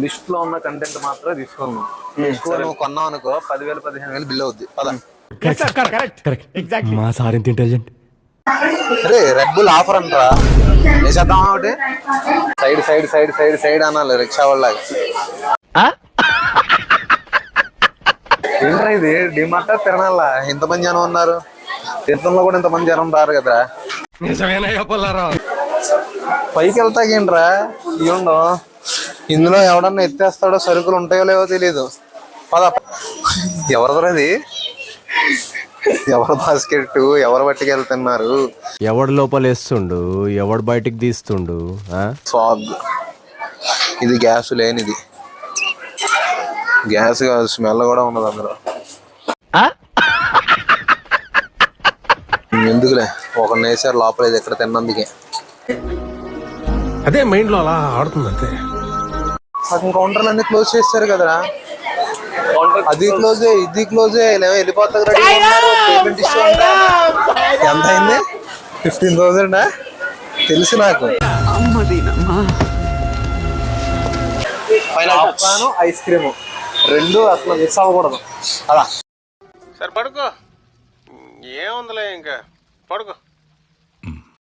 List లో ఉన్న content మాత్రమే తీసుకుందాం. ఎక్కువ నువ్వు కొన్నావు అనుకో 10,000 15,000 బిల్ అవుద్ది. పద. మా సార్ ఎంత ఇంటెలిజెంట్. అరే రెడ్ బుల్ ఆఫర్ అంటారా, వేసేద్దాం ఒకటి. Side side side side side అనాలి రిక్షా వాళ్ళగా. ఏంట్రా ఇది డిమార్ట్ తిరణాలా, ఇంతమంది జనం ఉన్నారు. తీర్థంలో కూడా ఇంతమంది జనం రారు కదా. పైకి వెళ్తాకేంట్రా ఇవ్వండు. ఇందులో ఎవడన్నా ఎత్తేస్తాడో, సరుకులు ఉంటాయో లేవో తెలీదు. పద. ఎవరిదోది, ఎవరు బాస్కెట్, ఎవరు బట్టికి వెళ్తున్నారు, ఎవడు లోపల వేస్తుండు, ఎవడు బయటికి తీస్తుండు. ఫాగ్. ఇది గ్యాస్ లేనిది, గ్యాస్ కాదు స్మెల్ కూడా ఉన్నది అందులో. ఎందుకులే ఒక నేసారు లోపల ఇది ఎక్కడ తిన్నందుకే. అదే మైండ్ లో అలా ఆడుతుంది అంతే. సగం కౌంటర్లు అన్ని క్లోజ్ చేస్తారు కదరా. అది క్లోజే ఇది క్లోజే, వెళ్ళిపోతా. పేమెంట్ ఇష్యూ అంటే ఎంత అయింది? 15,000 తెలుసు నాకు. ఐస్ క్రీమ్ 2 అసలు మిస్ అవ్వకూడదు. అలా సరే పడుకో, ఏముందిలే ఇంకా పడుకో.